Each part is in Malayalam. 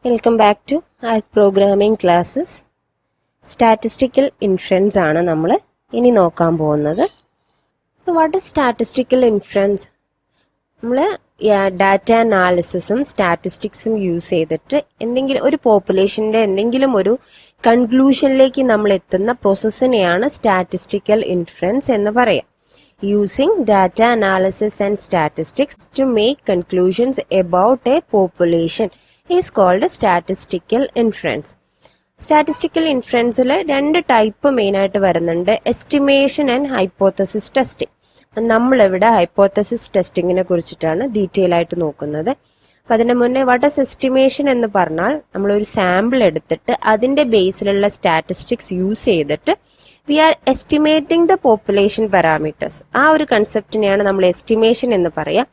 Welcome back to our programming classes. Statistical inference ആണ് നമ്മൾ ഇനി നോക്കാൻ പോകുന്നത്. So what is statistical inference? നമ്മൾ ഡാറ്റ അനാലിസിസും സ്റ്റാറ്റിസ്റ്റിക്സും യൂസ് ചെയ്തിട്ട് എന്തെങ്കിലും ഒരു പോപ്പുലേഷന്റെ എന്തെങ്കിലും ഒരു കൺക്ലൂഷനിലേക്ക് നമ്മൾ എത്തുന്ന പ്രോസസ്സിനെയാണ് സ്റ്റാറ്റിസ്റ്റിക്കൽ ഇൻഫറൻസ് എന്ന് പറയാം. Using data analysis and statistics to make conclusions about a population is called statistical inference. Statistical inferenceൽ രണ്ട് ടൈപ്പ് മെയിൻ ആയിട്ട് വരുന്നുണ്ട്, എസ്റ്റിമേഷൻ ആൻഡ് ഹൈപ്പോത്തസിസ് ടെസ്റ്റിംഗ്. നമ്മളിവിടെ ഹൈപ്പോത്തസിസ് ടെസ്റ്റിങ്ങിനെ കുറിച്ചിട്ടാണ് ഡീറ്റെയിൽ ആയിട്ട് നോക്കുന്നത്. അപ്പം അതിന് മുന്നേ വാട്ട് ഈസ് എസ്റ്റിമേഷൻ എന്ന് പറഞ്ഞാൽ നമ്മളൊരു സാമ്പിൾ എടുത്തിട്ട് അതിന്റെ ബേസിലുള്ള സ്റ്റാറ്റിസ്റ്റിക്സ് യൂസ് ചെയ്തിട്ട് we are estimating the population parameters. ആ ഒരു കൺസെപ്റ്റിനെയാണ് നമ്മൾ എസ്റ്റിമേഷൻ എന്ന് പറയാം.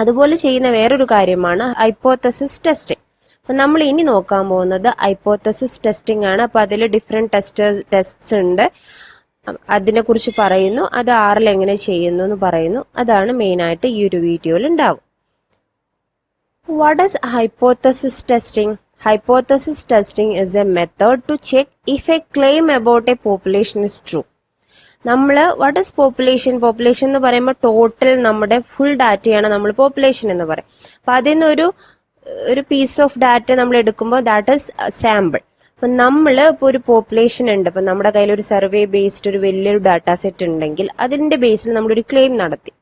അതുപോലെ ചെയ്യുന്ന വേറൊരു കാര്യമാണ് ഹൈപ്പോത്തസിസ് ടെസ്റ്റിംഗ്. അപ്പൊ നമ്മൾ ഇനി നോക്കാൻ പോകുന്നത് ഹൈപ്പോത്തസിസ് ടെസ്റ്റിംഗ് ആണ്. അപ്പൊ അതിൽ ഡിഫറെന്റ് ടെസ്റ്റ്സ് ഉണ്ട്, അതിനെ കുറിച്ച് പറയുന്നു, അത് ആറിൽ എങ്ങനെ ചെയ്യുന്നു എന്ന് പറയുന്നു. അതാണ് മെയിൻ ആയിട്ട് ഈ ഒരു വീഡിയോയിൽ ഉണ്ടാവും. What is hypothesis testing? Hypothesis testing is a method to check if a claim about a population is true. What is population എന്ന് പറയുമ്പോൾ ടോട്ടൽ നമ്മുടെ ഫുൾ ഡാറ്റയാണ് നമ്മൾ പോപ്പുലേഷൻ എന്ന് പറയും. അപ്പൊ അതിൽ നിന്ന് ഒരു പീസ് ഓഫ് ഡാറ്റ നമ്മൾ എടുക്കുമ്പോൾ ദാറ്റ് ഈസ് സാമ്പിൾ. അപ്പൊ ഇപ്പൊ ഒരു പോപ്പുലേഷൻ ഉണ്ട്, ഇപ്പൊ നമ്മുടെ കയ്യിൽ ഒരു സർവേ ബേസ്ഡ് ഒരു വലിയൊരു ഡാറ്റാ സെറ്റ് ഉണ്ടെങ്കിൽ അതിന്റെ ബേസിൽ നമ്മളൊരു ക്ലെയിം നടത്തി.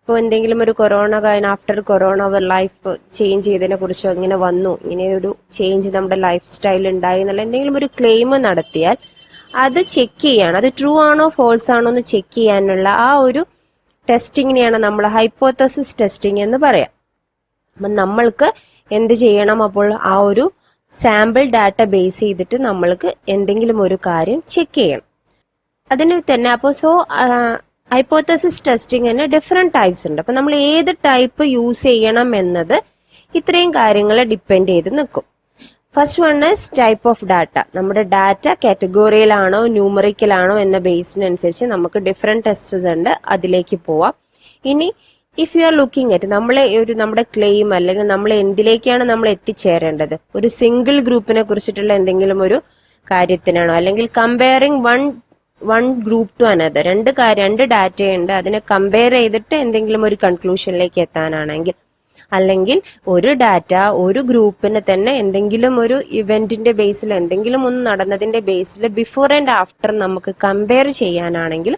ഇപ്പോൾ എന്തെങ്കിലും ഒരു കൊറോണ ആഫ്റ്റർ കൊറോണ അവർ ലൈഫ് ചേഞ്ച് ചെയ്തതിനെ കുറിച്ചോ ഇങ്ങനെ വന്നു, ഇങ്ങനെ ഒരു ചേഞ്ച് നമ്മുടെ ലൈഫ് സ്റ്റൈൽ ഉണ്ടായി എന്നുള്ള എന്തെങ്കിലും ഒരു ക്ലെയിം നടത്തിയാൽ അത് ചെക്ക് ചെയ്യാണ്, അത് ട്രൂ ആണോ ഫോൾസ് ആണോ എന്ന് ചെക്ക് ചെയ്യാനുള്ള ആ ഒരു ടെസ്റ്റിങ്ങിനെയാണ് നമ്മൾ ഹൈപ്പോത്തസിസ് ടെസ്റ്റിംഗ് എന്ന് പറയാം. അപ്പം നമ്മൾക്ക് എന്ത് ചെയ്യണം? അപ്പോൾ ആ ഒരു സാമ്പിൾ ഡാറ്റ ബേസ് ചെയ്തിട്ട് നമ്മൾക്ക് എന്തെങ്കിലും ഒരു കാര്യം ചെക്ക് ചെയ്യണം. അതിന് തന്നെ അപ്പോൾ ഹൈപ്പോത്തസിസ് ടെസ്റ്റിംഗിന് ഡിഫറെന്റ് ടൈപ്സ് ഉണ്ട്. അപ്പൊ നമ്മൾ ഏത് ടൈപ്പ് യൂസ് ചെയ്യണം എന്നത് ഇത്രയും കാര്യങ്ങളെ ഡിപ്പെൻഡ് ചെയ്ത് നിൽക്കും. First one is type of data. നമ്മുടെ ഡാറ്റ കാറ്റഗോറിയിലാണോ ന്യൂമറിക്കലാണോ എന്ന ബേസിനനുസരിച്ച് നമുക്ക് ഡിഫറെന്റ് ടെസ്റ്റസ് ഉണ്ട്, അതിലേക്ക് പോവാം. ഇനി if you are looking at നമ്മുടെ ക്ലെയിം അല്ലെങ്കിൽ നമ്മൾ എന്തിലേക്കാണ് നമ്മൾ എത്തിച്ചേരേണ്ടത്, ഒരു സിംഗിൾ ഗ്രൂപ്പിനെ കുറിച്ചിട്ടുള്ള എന്തെങ്കിലും ഒരു കാര്യത്തിനാണോ, അല്ലെങ്കിൽ comparing one group to another, രണ്ട് ഡാറ്റയുണ്ട്, അതിനെ കമ്പയർ ചെയ്തിട്ട് എന്തെങ്കിലും ഒരു കൺക്ലൂഷനിലേക്ക് എത്താനാണെങ്കിൽ, അല്ലെങ്കിൽ ഒരു ഡാറ്റ ഒരു ഗ്രൂപ്പിന് തന്നെ എന്തെങ്കിലും ഒരു ഇവന്റിന്റെ ബേസിൽ എന്തെങ്കിലും ഒന്ന് നടന്നതിന്റെ ബേസിൽ ബിഫോർ ആൻഡ് ആഫ്റ്റർ നമുക്ക് കമ്പയർ ചെയ്യാനാണെങ്കിൽ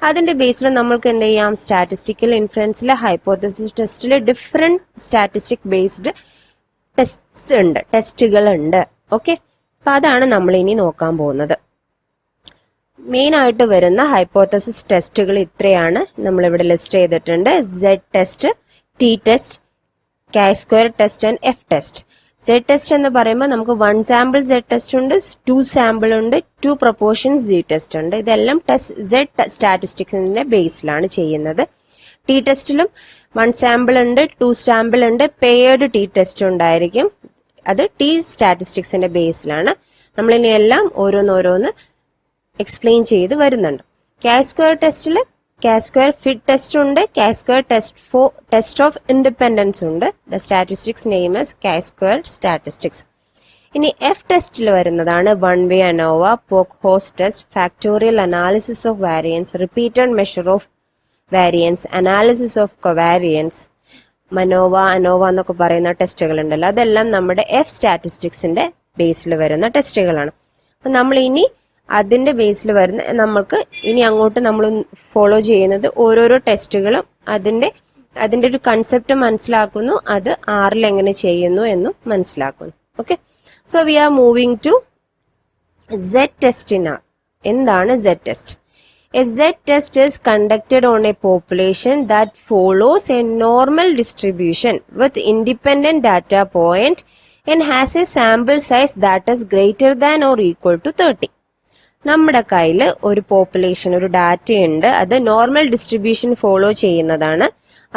അതിന്റെ ബേസിൽ നമ്മൾക്ക് എന്ത് ചെയ്യാം? സ്റ്റാറ്റിസ്റ്റിക്കൽ ഇൻഫറൻസിലെ ഹൈപ്പോത്തസിസ് ടെസ്റ്റിൽ ഡിഫറെന്റ് സ്റ്റാറ്റിസ്റ്റിക് ബേസ്ഡ് ടെസ്റ്റുകൾ ഉണ്ട്. ഓക്കെ, അപ്പൊ അതാണ് നമ്മൾ ഇനി നോക്കാൻ പോകുന്നത്. മെയിൻ ആയിട്ട് വരുന്ന ഹൈപ്പോത്തസിസ് ടെസ്റ്റുകൾ ഇത്രയാണ് നമ്മളിവിടെ ലിസ്റ്റ് ചെയ്തിട്ടുണ്ട്. Z test, T test, Chi-square test and F test. Z test എന്ന് പറയുമ്പോൾ നമുക്ക് 1 സാമ്പിൾ Z ടെസ്റ്റ് ഉണ്ട്, 2 സാമ്പിൾ ഉണ്ട്, 2 പ്രൊപ്പോർഷൻ Z ടെസ്റ്റ് ഉണ്ട്. ഇതെല്ലാം Z സ്റ്റാറ്റിസ്റ്റിക്സിന്റെ ബേസിലാണ് ചെയ്യുന്നത്. T ടെസ്റ്റിലും 1 സാമ്പിൾ ഉണ്ട്, 2 സാമ്പിൾ ഉണ്ട്, പെയർഡ് T ടെസ്റ്റ് ഉണ്ടായിരിക്കും. അത് T സ്റ്റാറ്റിസ്റ്റിക്സിന്റെ ബേസിലാണ്. നമ്മളിനി എല്ലാം ഓരോന്നോരോന്ന് എക്സ്പ്ലെയിൻ ചെയ്ത് വരുന്നുണ്ട്. Chi-square ടെസ്റ്റിൽ Chi-square ഫിറ്റ് ടെസ്റ്റ് ഉണ്ട്, Chi-square ടെസ്റ്റ് ഓഫ് ഇൻഡിപെൻഡൻസ് ഉണ്ട്. The statistics name is Chi-square statistics. ഇനി F ടെസ്റ്റിൽ വരുന്നതാണ് വൺ വേ അനോവ, പോക്ക്-ഹോസ് test, factorial analysis of variance, repeated measure of variance, analysis of covariance, ANOVA എന്നൊക്കെ പറയുന്ന ടെസ്റ്റുകൾ ഉണ്ടല്ലോ, അതെല്ലാം നമ്മുടെ F സ്റ്റാറ്റിസ്റ്റിക്സിന്റെ ബേസിൽ വരുന്ന ടെസ്റ്റുകളാണ്. അപ്പൊ നമ്മൾ ഇനി അതിന്റെ ബേസിൽ വരുന്ന നമ്മൾക്ക് ഇനി അങ്ങോട്ട് നമ്മൾ ഫോളോ ചെയ്യുന്നത് ഓരോരോ ടെസ്റ്റുകളും അതിന്റെ ഒരു കൺസെപ്റ്റ് മനസ്സിലാക്കുന്നു, അത് ആറിൽ എങ്ങനെ ചെയ്യുന്നു എന്നും മനസ്സിലാക്കുന്നു. Okay, so we are moving to Z test. എന്താണ് Z test? A Z test is conducted on a population that follows a normal distribution with independent data point and has a sample size that is greater than or equal to 30. നമ്മുടെ കയ്യിൽ ഒരു പോപ്പുലേഷൻ, ഒരു ഡാറ്റ ഉണ്ട്, അത് നോർമൽ ഡിസ്ട്രിബ്യൂഷൻ ഫോളോ ചെയ്യുന്നതാണ്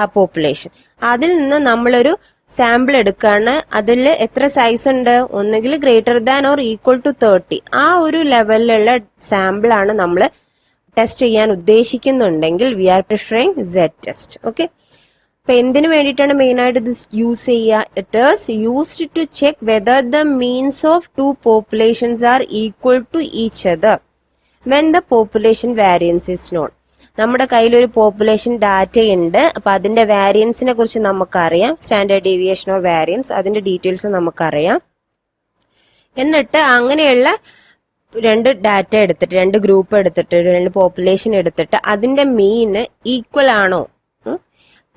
ആ പോപ്പുലേഷൻ. അതിൽ നിന്ന് നമ്മളൊരു സാമ്പിൾ എടുക്കുകയാണ്, അതിൽ എത്ര സൈസ് ഉണ്ട്? ഒന്നുകിൽ greater than or equal to 30. ആ ഒരു ലെവലിലുള്ള സാമ്പിൾ ആണ് നമ്മൾ ടെസ്റ്റ് ചെയ്യാൻ ഉദ്ദേശിക്കുന്നുണ്ടെങ്കിൽ we are preferring Z test. Okay, ഇപ്പൊ എന്തിനു വേണ്ടിയിട്ടാണ് മെയിൻ ആയിട്ട് ഇത് യൂസ് ചെയ്യുക? It is used to check whether the means of two populations are equal to each other when the population variance is known. നമ്മുടെ കയ്യിൽ ഒരു പോപ്പുലേഷൻ ഡാറ്റ ഉണ്ട്. അപ്പൊ അതിന്റെ വാരിയൻസിനെ കുറിച്ച് നമുക്കറിയാം, സ്റ്റാൻഡേർഡ് ഡീവിയേഷൻ ഓർ വാരിയൻസ്, അതിന്റെ ഡീറ്റെയിൽസ് നമുക്കറിയാം. എന്നിട്ട് അങ്ങനെയുള്ള രണ്ട് ഡാറ്റ എടുത്തിട്ട്, രണ്ട് ഗ്രൂപ്പ് എടുത്തിട്ട്, രണ്ട് പോപ്പുലേഷൻ എടുത്തിട്ട് അതിന്റെ മീന് ഈക്വൽ ആണോ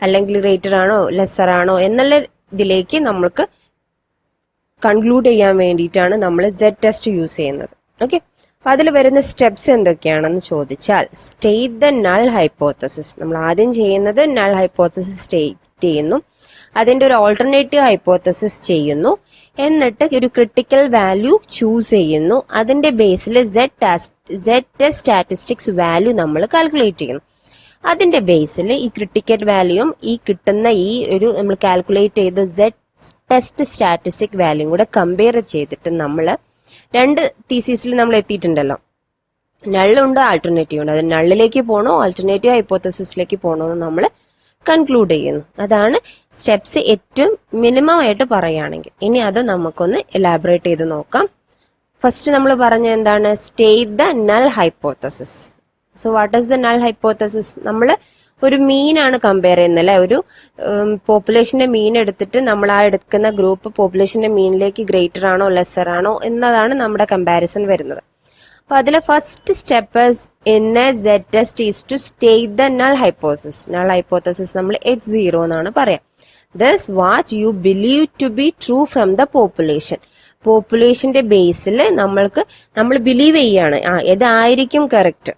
അല്ലെങ്കിൽ ഗ്രേറ്റർ ആണോ ലെസർ ആണോ എന്നുള്ള ഇതിലേക്ക് നമ്മൾക്ക് കൺക്ലൂഡ് ചെയ്യാൻ വേണ്ടിയിട്ടാണ് നമ്മൾ Z ടെസ്റ്റ് യൂസ് ചെയ്യുന്നത്. ഓക്കെ, അപ്പൊ അതിൽ വരുന്ന സ്റ്റെപ്സ് എന്തൊക്കെയാണെന്ന് ചോദിച്ചാൽ, സ്റ്റേറ്റ് ദ നൾ ഹൈപ്പോത്തസിസ്. നമ്മൾ ആദ്യം ചെയ്യുന്നത് നൾ ഹൈപ്പോത്തസിസ് സ്റ്റേറ്റ് ചെയ്യുന്നു, അതിന്റെ ഒരു ഓൾട്ടർനേറ്റീവ് ഹൈപ്പോത്തസിസ് ചെയ്യുന്നു, എന്നിട്ട് ഒരു ക്രിട്ടിക്കൽ വാല്യൂ ചൂസ് ചെയ്യുന്നു. അതിന്റെ ബേസിൽ Z ടെസ്റ്റ് സ്റ്റാറ്റിസ്റ്റിക്സ് വാല്യൂ നമ്മൾ കാൽക്കുലേറ്റ് ചെയ്യുന്നു. അതിന്റെ ബേസിൽ ഈ ക്രിട്ടിക്കൽ വാല്യൂയും ഈ കിട്ടുന്ന ഈ ഒരു നമ്മൾ കാൽക്കുലേറ്റ് ചെയ്ത Z ടെസ്റ്റ് സ്റ്റാറ്റിസ്റ്റിക് വാല്യൂയും കൂടെ കമ്പയർ ചെയ്തിട്ട് നമ്മൾ രണ്ട് തീസിസിൽ നമ്മൾ എത്തിയിട്ടുണ്ടല്ലോ, നള്ളുണ്ട് ആൾട്ടർനേറ്റീവ് ഉണ്ട്. അത് നള്ളിലേക്ക് പോകണോ ആൾട്ടർനേറ്റീവ് ഹൈപ്പോത്തസിസിലേക്ക് പോകണോ എന്ന് നമ്മൾ കൺക്ലൂഡ് ചെയ്യുന്നു. അതാണ് സ്റ്റെപ്സ് ഏറ്റവും മിനിമം ആയിട്ട് പറയുകയാണെങ്കിൽ. ഇനി അത് നമുക്കൊന്ന് എലാബറേറ്റ് ചെയ്ത് നോക്കാം. ഫസ്റ്റ് നമ്മൾ പറഞ്ഞ എന്താണ്? State the null hypothesis. So what is the null hypothesis? നമ്മൾ ഒരു മീൻ ആണ് കമ്പയർ ചെയ്യുന്നത് അല്ലെ. ഒരു പോപ്പുലേഷന്റെ മീൻ എടുത്തിട്ട് നമ്മൾ ആ എടുക്കുന്ന ഗ്രൂപ്പ് പോപ്പുലേഷന്റെ മീനിലേക്ക് ഗ്രേറ്റർ ആണോ ലെസർ ആണോ എന്നതാണ് നമ്മുടെ കമ്പാരിസൺ വരുന്നത്. അപ്പൊ അതിലെ first step in a Z test is to state the null hypothesis. Null hypothesis നമ്മൾ H0 എന്നാണ് പറയാം. This what you believe to be true from the population. പോപ്പുലേഷന്റെ ബേസിൽ നമ്മൾ ബിലീവ് ചെയ്യാണ് ഇതായിരിക്കും കറക്റ്റ്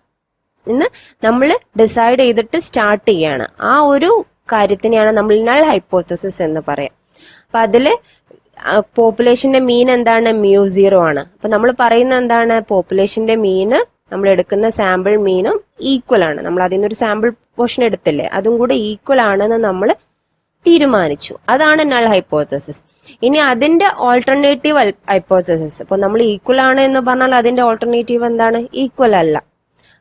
എന്ന് നമ്മൾ ഡിസൈഡ് ചെയ്തിട്ട് സ്റ്റാർട്ട് ചെയ്യാണ്. ആ ഒരു കാര്യത്തിനെയാണ് നമ്മൾ നൾ ഹൈപ്പോത്തസിസ് എന്ന് പറയാം. അപ്പൊ അതില് പോപ്പുലേഷന്റെ മീൻ എന്താണ്? μ0 ആണ്. അപ്പൊ നമ്മൾ പറയുന്ന എന്താണ്? പോപ്പുലേഷന്റെ മീന് നമ്മൾ എടുക്കുന്ന സാമ്പിൾ മീനും ഈക്വൽ ആണ്. നമ്മൾ അതിൽ നിന്നൊരു സാമ്പിൾ പോർഷൻ എടുത്തില്ലേ, അതും കൂടെ ഈക്വൽ ആണെന്ന് നമ്മൾ തീരുമാനിച്ചു. അതാണ് നൾ ഹൈപ്പോത്തസിസ്. ഇനി അതിന്റെ ഓൾട്ടർനേറ്റീവ് ഹൈപ്പോത്തസിസ്, അപ്പൊ നമ്മൾ ഈക്വൽ ആണ് എന്ന് പറഞ്ഞാൽ അതിന്റെ ഓൾട്ടർനേറ്റീവ് എന്താണ്? ഈക്വൽ അല്ല.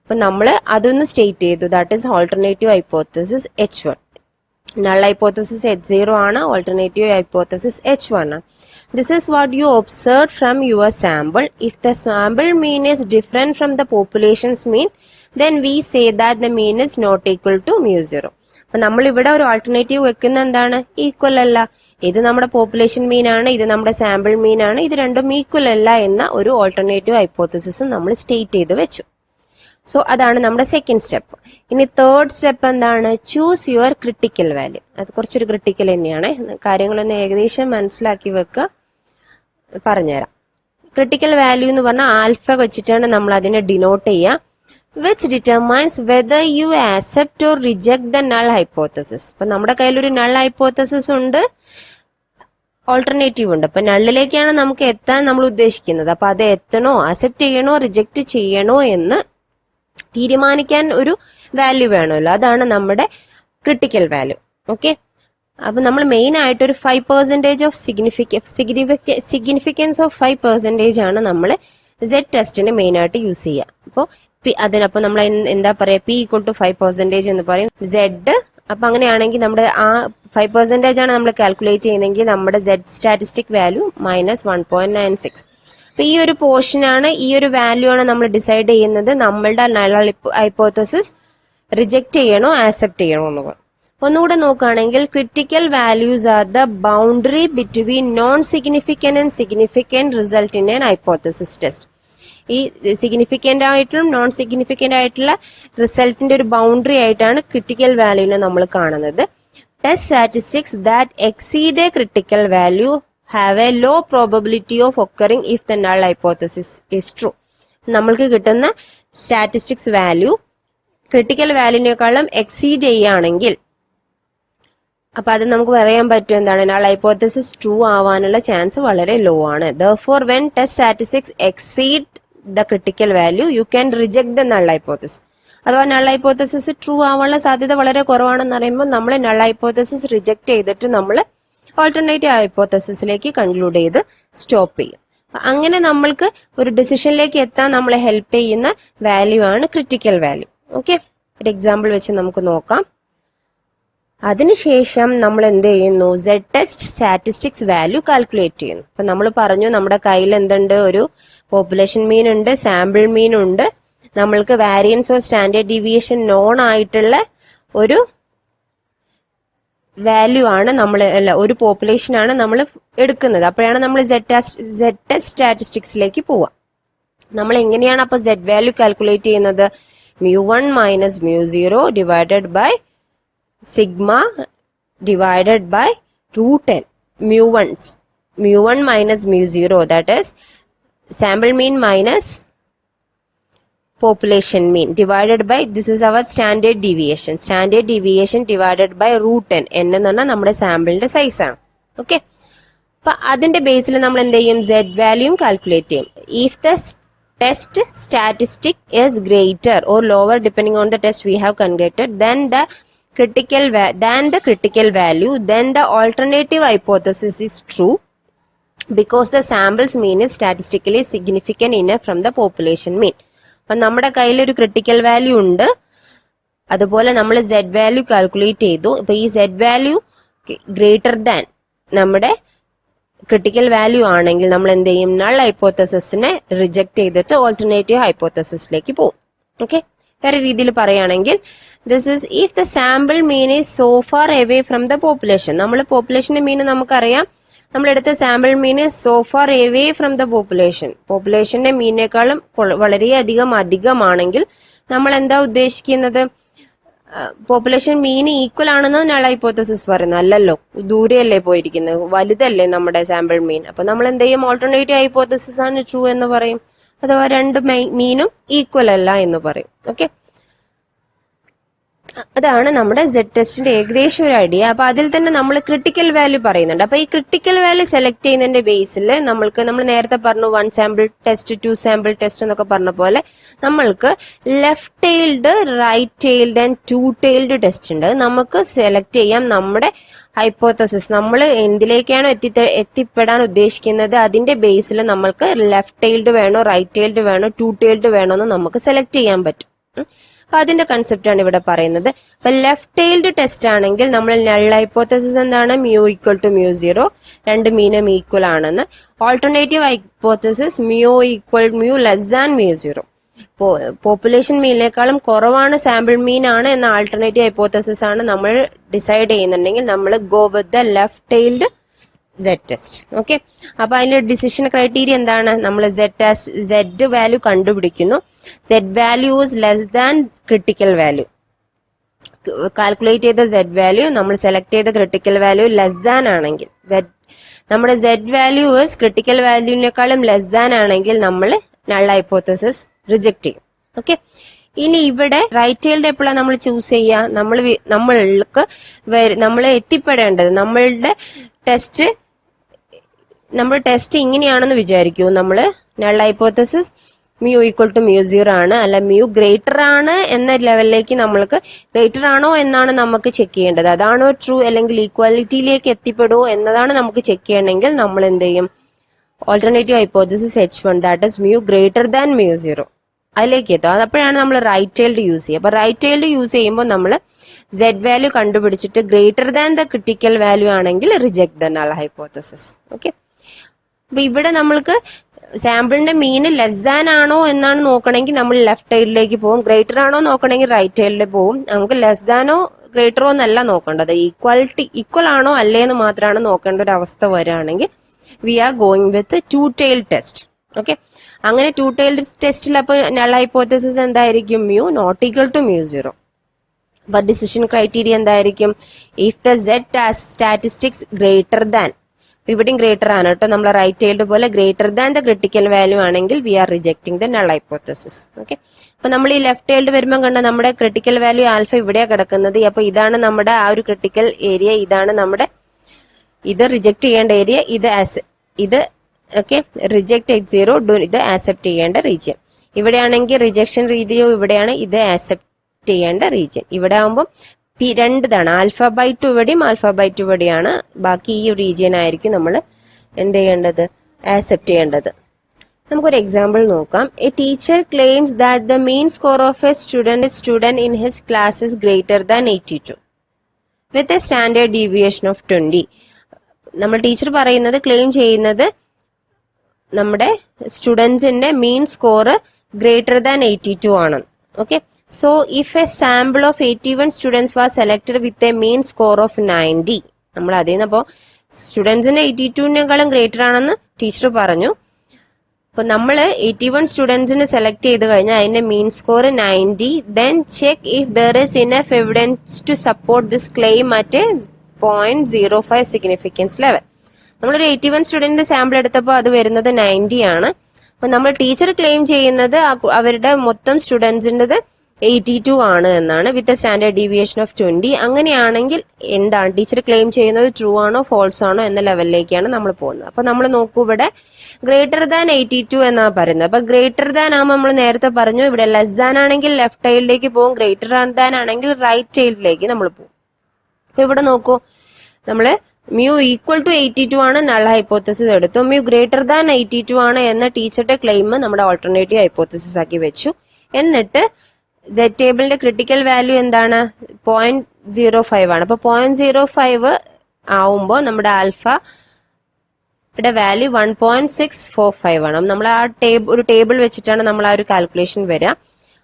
അപ്പൊ നമ്മൾ അതൊന്ന് സ്റ്റേറ്റ് ചെയ്തു. That is alternative hypothesis H1. Null hypothesis H0 ആണ്, ഓൾട്ടർനേറ്റീവ് ഹൈപ്പോത്തസിസ് H1 ആണ്. This is what you observed from your sample. If the sample mean is different from the population's mean, then we say that the mean is not equal to μ0. അപ്പൊ നമ്മൾ ഇവിടെ ഒരു ആൾട്ടർനേറ്റീവ് വെക്കുന്ന എന്താണ്? ഈക്വൽ അല്ല. ഇത് നമ്മുടെ പോപ്പുലേഷൻ മീൻ ആണ്, ഇത് നമ്മുടെ സാമ്പിൾ മീൻ ആണ്, ഇത് രണ്ടും ഈക്വൽ അല്ല എന്ന ഒരു ഓൾട്ടർനേറ്റീവ് ഹൈപ്പോത്തസിസും നമ്മൾ സ്റ്റേറ്റ് ചെയ്ത് വെച്ചു. സോ അതാണ് നമ്മുടെ സെക്കൻഡ് സ്റ്റെപ്പ്. ഇനി തേർഡ് സ്റ്റെപ്പ് എന്താണ്? Choose your critical value. അത് കുറച്ചൊരു ക്രിട്ടിക്കൽ തന്നെയാണ്, കാര്യങ്ങളൊന്ന് ഏകദേശം മനസ്സിലാക്കി വെക്കുക, പറഞ്ഞുതരാം. ക്രിട്ടിക്കൽ വാല്യൂ എന്ന് പറഞ്ഞാൽ ആൽഫ വെച്ചിട്ടാണ് നമ്മൾ അതിനെ ഡിനോട്ട് ചെയ്യുക. Which determines whether you accept or reject the null hypothesis. അപ്പൊ നമ്മുടെ കയ്യിൽ ഒരു നൾ ഹൈപ്പോത്തസിസ് ഉണ്ട്, ഓൾട്ടർനേറ്റീവ് ഉണ്ട്. അപ്പൊ നള്ളിലേക്കാണ് നമുക്ക് എത്താൻ നമ്മൾ ഉദ്ദേശിക്കുന്നത്. അപ്പൊ അത് എത്തണോ, അക്സെപ്റ്റ് ചെയ്യണോ, റിജക്ട് ചെയ്യണോ എന്ന് തീരുമാനിക്കാൻ ഒരു വാല്യൂ വേണമല്ലോ. അതാണ് നമ്മുടെ ക്രിട്ടിക്കൽ വാല്യൂ. ഓക്കെ, അപ്പൊ നമ്മൾ മെയിൻ ആയിട്ട് ഒരു 5% ഓഫ് സിഗ്നിഫിക്കൻസ് ഓഫ് 5% ആണ് നമ്മൾ Z ടെസ്റ്റിന് മെയിൻ ആയിട്ട് യൂസ് ചെയ്യുക. അപ്പോൾ അതിനപ്പം നമ്മൾ എന്താ പറയാ, P = 5% എന്ന് പറയും. Z അപ്പൊ അങ്ങനെയാണെങ്കിൽ നമ്മുടെ ആ 5% ആണ് നമ്മൾ കാൽക്കുലേറ്റ് ചെയ്യുന്നെങ്കിൽ നമ്മുടെ Z സ്റ്റാറ്റിസ്റ്റിക് വാല്യൂ -1.96. അപ്പൊ ഈ ഒരു പോർഷൻ ആണ്, ഈ ഒരു വാല്യൂ ആണ് നമ്മൾ ഡിസൈഡ് ചെയ്യുന്നത് നമ്മളുടെ നൾ ഹൈപ്പോത്തസിസ് റിജക്ട് ചെയ്യണോ ആക്സെപ്റ്റ് ചെയ്യണോ എന്ന് പറയും. ഒന്നുകൂടെ നോക്കുകയാണെങ്കിൽ critical values are the boundary between non significant and significant result in an hypothesis test. ഈ സിഗ്നിഫിക്കന്റ് ആയിട്ടും നോൺ സിഗ്നിഫിക്കന്റ് ആയിട്ടുള്ള റിസൾട്ടിന്റെ ഒരു ബൗണ്ടറി ആയിട്ടാണ് ക്രിട്ടിക്കൽ വാല്യൂവിനെ നമ്മൾ കാണുന്നത്. Test statistics that exceed A critical value have a low probability of occurring if the null hypothesis is true. നമ്മൾക്ക് കിട്ടുന്ന സ്റ്റാറ്റിസ്റ്റിക്സ് വാല്യൂ ക്രിട്ടിക്കൽ വാല്യൂവിനേക്കാളും എക്സീഡ് ചെയ്യുകയാണെങ്കിൽ അപ്പൊ അത് നമുക്ക് പറയാൻ പറ്റും എന്താണ്, നൾ ഹൈപ്പോത്തസിസ് ട്രൂ ആവാനുള്ള ചാൻസ് വളരെ ലോ ആണ്. therefore when test statistics exceed the critical value you can reject the null hypothesis. അഥവാ നൾ ഹൈപ്പോത്തസിസ് ട്രൂ ആവാനുള്ള സാധ്യത വളരെ കുറവാണെന്ന് പറയുമ്പോൾ നമ്മൾ നൾ ഹൈപ്പോത്തസിസ് റിജക്ട് ചെയ്തിട്ട് നമ്മൾ ഓൾട്ടർനേറ്റീവ് ഹൈപ്പോത്തസിസിലേക്ക് കൺക്ലൂഡ് ചെയ്ത് സ്റ്റോപ്പ് ചെയ്യും. അങ്ങനെ നമ്മൾക്ക് ഒരു ഡിസിഷനിലേക്ക് എത്താൻ നമ്മളെ ഹെൽപ്പ് ചെയ്യുന്ന വാല്യൂ ആണ് ക്രിട്ടിക്കൽ വാല്യൂ. ഓക്കെ, ഒരു എക്സാമ്പിൾ വെച്ച് നമുക്ക് നോക്കാം. അതിനുശേഷം നമ്മൾ എന്ത് ചെയ്യുന്നു, Z test statistics value calculate ചെയ്യുന്നു. അപ്പൊ നമ്മൾ പറഞ്ഞു നമ്മുടെ കയ്യിൽ എന്തുണ്ട്, ഒരു പോപ്പുലേഷൻ മീൻ ഉണ്ട്, സാമ്പിൾ മീൻ ഉണ്ട്, നമ്മൾക്ക് variance of standard deviation non ആയിട്ടുള്ള ഒരു വാല്യൂ ആണ് നമ്മൾ, അല്ല ഒരു പോപ്പുലേഷൻ ആണ് നമ്മൾ എടുക്കുന്നത്. അപ്പോഴാണ് നമ്മൾ സെഡ് ടെസ്റ്റ് സ്റ്റാറ്റിസ്റ്റിക്സിലേക്ക് പോവുക. നമ്മൾ എങ്ങനെയാണ് അപ്പൊ സെഡ് വാല്യൂ കാൽക്കുലേറ്റ് ചെയ്യുന്നത്? μ1 minus μ0 divided by sigma divided by √n. μ1 minus μ0 that is sample mean minus population mean divided by this is our standard deviation divided by √n. n എന്ന് പറഞ്ഞാൽ നമ്മുടെ സാമ്പിളിന്റെ സൈസ് ആണ്. ഓക്കെ, അപ്പൊ അതിന്റെ ബേസിൽ നമ്മൾ എന്ത് ചെയ്യും, സെഡ് വാല്യൂം കാൽക്കുലേറ്റ് ചെയ്യും. If the test statistic is greater or lower depending on the test we have calculated than the critical value, then the alternative hypothesis is true because the sample's mean is statistically significant enough from the population mean. അപ്പൊ നമ്മുടെ കയ്യിൽ ഒരു ക്രിട്ടിക്കൽ വാല്യൂ ഉണ്ട്, അതുപോലെ നമ്മൾ സെഡ് വാല്യൂ കാൽക്കുലേറ്റ് ചെയ്തു. ഇപ്പൊ ഈ സെഡ് വാല്യൂ ഗ്രേറ്റർ ദാൻ നമ്മുടെ ക്രിട്ടിക്കൽ വാല്യൂ ആണെങ്കിൽ നമ്മൾ എന്ത് ചെയ്യും, നൾ ഹൈപ്പോത്തസിസിനെ റിജക്ട് ചെയ്തിട്ട് ഓൾട്ടർനേറ്റീവ് ഹൈപ്പോത്തസിസിലേക്ക് പോകും. ഓക്കെ, വേറെ രീതിയിൽ പറയുകയാണെങ്കിൽ this is if the sample mean is so far away from the population. നമ്മൾ പോപ്പുലേഷന്റെ മീൻ നമുക്കറിയാം, നമ്മളെടുത്ത sample mean so far away from the പോപ്പുലേഷന്റെ മീനേക്കാളും വളരെയധികം അധികമാണെങ്കിൽ നമ്മൾ എന്താ ഉദ്ദേശിക്കുന്നത്, പോപ്പുലേഷൻ മീൻ ഈക്വൽ ആണെന്ന് നൾ ഹൈപ്പോത്തസിസ് പറയുന്നത്. അല്ലല്ലോ, ദൂരെയല്ലേ പോയിരിക്കുന്നത്, വലുതല്ലേ നമ്മുടെ സാമ്പിൾ മീൻ. അപ്പൊ നമ്മൾ എന്ത് ചെയ്യും, ഓൾട്ടർനേറ്റീവ് ഹൈപ്പോത്തസിസ് ആണ് ട്രൂ എന്ന് പറയും, അഥവാ രണ്ട് മീനും ഈക്വൽ അല്ല എന്ന് പറയും. ഓക്കെ, അതാണ് നമ്മുടെ സെഡ് ടെസ്റ്റിന്റെ ഏകദേശം ഒരു ഐഡിയ. അപ്പൊ അതിൽ തന്നെ നമ്മൾ ക്രിട്ടിക്കൽ വാല്യൂ പറയുന്നുണ്ട്. അപ്പൊ ഈ ക്രിട്ടിക്കൽ വാല്യൂ സെലക്ട് ചെയ്യുന്നതിന്റെ ബേസിൽ നമ്മൾ നേരത്തെ പറഞ്ഞു 1 സാമ്പിൾ ടെസ്റ്റ് 2 സാമ്പിൾ ടെസ്റ്റ് എന്നൊക്കെ പറഞ്ഞ പോലെ നമ്മൾക്ക് left tailed, right tailed and 2 tailed test ഉണ്ട്. നമുക്ക് സെലക്ട് ചെയ്യാം നമ്മുടെ ഹൈപ്പോത്തസിസ്, നമ്മൾ എന്തിലേക്കാണോ എത്തിപ്പെടാൻ ഉദ്ദേശിക്കുന്നത് അതിന്റെ ബേസിൽ നമ്മൾക്ക് ലെഫ്റ്റ് ടെയിൽഡ് വേണോ, റൈറ്റ് ടെയിൽഡ് വേണോ, 2 ടെയിൽഡ് വേണോ എന്ന് നമുക്ക് സെലക്ട് ചെയ്യാൻ പറ്റും. അപ്പൊ അതിന്റെ കൺസെപ്റ്റ് ആണ് ഇവിടെ പറയുന്നത്. അപ്പൊ ലെഫ്റ്റ് ടെയിൽഡ് ടെസ്റ്റ് ആണെങ്കിൽ നമ്മൾ നൾ ഹൈപ്പോത്തസിസ് എന്താണ്, μ = μ0, രണ്ട് മീനും ഈക്വൽ ആണെന്ന്. ഓൾട്ടർനേറ്റീവ് ഹൈപ്പോത്തസിസ് μ ≤ μ0, പോപ്പുലേഷൻ മീനിനേക്കാളും കുറവാണ് സാമ്പിൾ മീൻ ആണ് എന്ന ആൾട്ടർനേറ്റീവ് ഹൈപ്പോത്തസിസ് ആണ് നമ്മൾ ഡിസൈഡ് ചെയ്യുന്നുണ്ടെങ്കിൽ നമ്മൾ go with the left tailed Z test. Okay, അപ്പൊ അതിന്റെ ഡിസിഷൻ ക്രൈറ്റീരിയ എന്താണ്, നമ്മൾ സെഡ് വാല്യൂ കണ്ടുപിടിക്കുന്നു. Z value is less than critical value. Calculate ചെയ്ത സെഡ് വാല്യൂ നമ്മൾ സെലക്ട് ചെയ്ത ക്രിട്ടിക്കൽ വാല്യൂ ലെസ് ദാൻ ആണെങ്കിൽ, നമ്മുടെ സെഡ് വാല്യൂ ഈസ് ക്രിട്ടിക്കൽ വാല്യൂവിനേക്കാളും ലെസ് ദാൻ ആണെങ്കിൽ നമ്മൾ നൾ ഹൈപ്പോത്തസിസ് റിജക്ട് ചെയ്യും. ഓക്കെ, ഇനി ഇവിടെ റൈറ്റ് ടെയിൽഡ് എപ്പോഴാണ് നമ്മൾ ചൂസ് ചെയ്യുക, നമ്മൾ എത്തിപ്പെടേണ്ടത് നമ്മുടെ ടെസ്റ്റ് ഇങ്ങനെയാണെന്ന് വിചാരിക്കൂ. നമ്മൾ നൾ ഹൈപ്പോത്തസിസ് μ = μ0 ആണ്, അല്ല μ ഗ്രേറ്റർ ആണ് എന്ന ലെവലിലേക്ക് നമ്മൾക്ക് ഗ്രേറ്റർ ആണോ എന്നാണ് നമുക്ക് ചെക്ക് ചെയ്യേണ്ടത്. അതാണോ ട്രൂ, അല്ലെങ്കിൽ ഈക്വാലിറ്റിയിലേക്ക് എത്തിപ്പെടുമോ എന്നതാണ് നമുക്ക് ചെക്ക് ചെയ്യണമെങ്കിൽ നമ്മൾ എന്ത് ചെയ്യും, alternative hypothesis H1 that is μ > μ0 അതിലേക്ക് എത്തും. അപ്പോഴാണ് നമ്മൾ റൈറ്റ് ടെയിൽഡ് യൂസ് ചെയ്യുക. അപ്പൊ റൈറ്റ് ടെയിൽഡ് യൂസ് ചെയ്യുമ്പോൾ നമ്മൾ സെഡ് വാല്യൂ കണ്ടുപിടിച്ചിട്ട് greater than the critical value ആണെങ്കിൽ reject the null hypothesis. Okay, അപ്പൊ ഇവിടെ നമ്മൾക്ക് സാമ്പിളിന്റെ മീന് ലെസ് ദാൻ ആണോ എന്നാണ് നോക്കണമെങ്കിൽ നമ്മൾ ലെഫ്റ്റ് ടെയിലിലേക്ക് പോകും, ഗ്രേറ്റർ ആണോ നോക്കണമെങ്കിൽ റൈറ്റ് ടെയിലിൽ പോകും. നമുക്ക് ലെസ് ദാനോ ഗ്രേറ്ററോ എന്നല്ല നോക്കേണ്ടത്, ഈക്വൽ ആണോ അല്ലേന്ന് മാത്രമാണ് നോക്കേണ്ട ഒരു അവസ്ഥ വരികയാണെങ്കിൽ we are going with 2 tailed test. Okay, അങ്ങനെ 2 tailed ടെസ്റ്റിൽ അപ്പൊ നൾ ഹൈപ്പോത്തസിസ് എന്തായിരിക്കും, μ ≠ μ0. അപ്പൊ ഡിസിഷൻ ക്രൈറ്റീരിയ എന്തായിരിക്കും, if the Z statistics greater than, ഇവിടെയും ഗ്രേറ്റർ ആണ് കേട്ടോ, നമ്മൾ റൈറ്റ് ടെയിൽഡ് പോലെ greater than the critical value ആണെങ്കിൽ we are rejecting the null hypothesis. Okay, അപ്പൊ നമ്മൾ ഈ ലെഫ്റ്റ് ടെയിൽഡ് വരുമ്പോൾ കണ്ട നമ്മുടെ ക്രിട്ടിക്കൽ വാല്യൂ ആൽഫ ഇവിടെയാണ് കിടക്കുന്നത്. അപ്പൊ ഇതാണ് നമ്മുടെ ആ ഒരു ക്രിട്ടിക്കൽ ഏരിയ, ഇതാണ് നമ്മുടെ ഇത് റിജക്ട് ചെയ്യേണ്ട ഏരിയ, ഇത് ഓക്കെ റിജക്ട് H0, ഇത് ആക്സെപ്റ്റ് ചെയ്യേണ്ട റീജിയൻ. ഇവിടെയാണെങ്കിൽ റിജക്ഷൻ റീജിയോ ഇവിടെയാണ്, ഇത് ആക്സെപ്റ്റ് ചെയ്യേണ്ട റീജിയൻ. ഇവിടെ ആകുമ്പോൾ രണ്ടതാണ്, α/2 ഇവിടെയും α/2 ഇവിടെയാണ്. ബാക്കി ഈ റീജിയൻ ആയിരിക്കും നമ്മൾ എന്ത് ചെയ്യേണ്ടത്, ആക്സെപ്റ്റ് ചെയ്യേണ്ടത്. നമുക്കൊരു എക്സാമ്പിൾ നോക്കാം. A teacher claims that the mean score of A student in his class is greater than 82. With a standard deviation of 20. നമ്മൾ ടീച്ചർ പറയുന്നത് ക്ലെയിം ചെയ്യുന്നത് നമ്മുടെ സ്റ്റുഡൻസിന്റെ മീൻ സ്കോർ ഗ്രേറ്റർ ദാൻ 82 ആണ്. Okay, so if A sample of 81 students was selected with a mean score of 90, നമ്മൾ അതിൽ നിന്ന് അപ്പോൾ സ്റ്റുഡൻസിന്റെ 82-നേക്കാളും ഗ്രേറ്റർ ആണെന്ന് ടീച്ചർ പറഞ്ഞു. അപ്പൊ നമ്മൾ 81 സ്റ്റുഡൻസിന് സെലക്ട് ചെയ്ത് കഴിഞ്ഞാൽ അതിന്റെ mean score 90, then check if there is enough evidence to support this claim at 0.05 significance level. നമ്മളൊരു 81 സ്റ്റുഡന്റിന്റെ സാമ്പിൾ എടുത്തപ്പോൾ അത് വരുന്നത് 90 ആണ്. അപ്പൊ നമ്മൾ ടീച്ചർ ക്ലെയിം ചെയ്യുന്നത് അവരുടെ മൊത്തം സ്റ്റുഡൻസിൻ്റെത് 82 ആണ് എന്നാണ്, with a standard deviation of 20. അങ്ങനെയാണെങ്കിൽ എന്താണ് ടീച്ചർ ക്ലെയിം ചെയ്യുന്നത്, ട്രൂ ആണോ ഫോൾസ് ആണോ എന്ന ലെവലിലേക്കാണ് നമ്മൾ പോകുന്നത്. അപ്പൊ നമ്മൾ നോക്കൂ, ഇവിടെ ഗ്രേറ്റർ ദാൻ 82 എന്നാണ് പറയുന്നത്. അപ്പൊ ഗ്രേറ്റർ ദാൻ ആകുമ്പോൾ നമ്മൾ നേരത്തെ പറഞ്ഞു ഇവിടെ ലെസ് ദാൻ ആണെങ്കിൽ ലെഫ്റ്റ് ടൈലിലേക്ക് പോകും, ഗ്രേറ്റർ ദാൻ ആണെങ്കിൽ റൈറ്റ് ടൈലിലേക്ക് നമ്മൾ പോകും. അപ്പൊ ഇവിടെ നോക്കൂ, നമ്മള് മ്യൂ ഈക്വൽ ടു 82 ആണ് നൾ ഹൈപ്പോത്തസിസ് എടുത്തു, മ്യൂ ഗ്രേറ്റർ ദാൻ 82 ആണ് എന്ന ടീച്ചറുടെ ക്ലെയിം നമ്മുടെ ഓൾട്ടർനേറ്റീവ് ഹൈപ്പോത്തസിസ് ആക്കി വെച്ചു. എന്നിട്ട് സെറ്റ് ടേബിളിന്റെ ക്രിട്ടിക്കൽ വാല്യൂ എന്താണ്, 0.05 ആണ്. അപ്പൊ 0.05 ആവുമ്പോൾ നമ്മുടെ ആൽഫയുടെ വാല്യൂ 1.645 ആണ്. നമ്മൾ ആ ഒരു ടേബിൾ വെച്ചിട്ടാണ് നമ്മൾ ആ ഒരു കാൽക്കുലേഷൻ വരിക.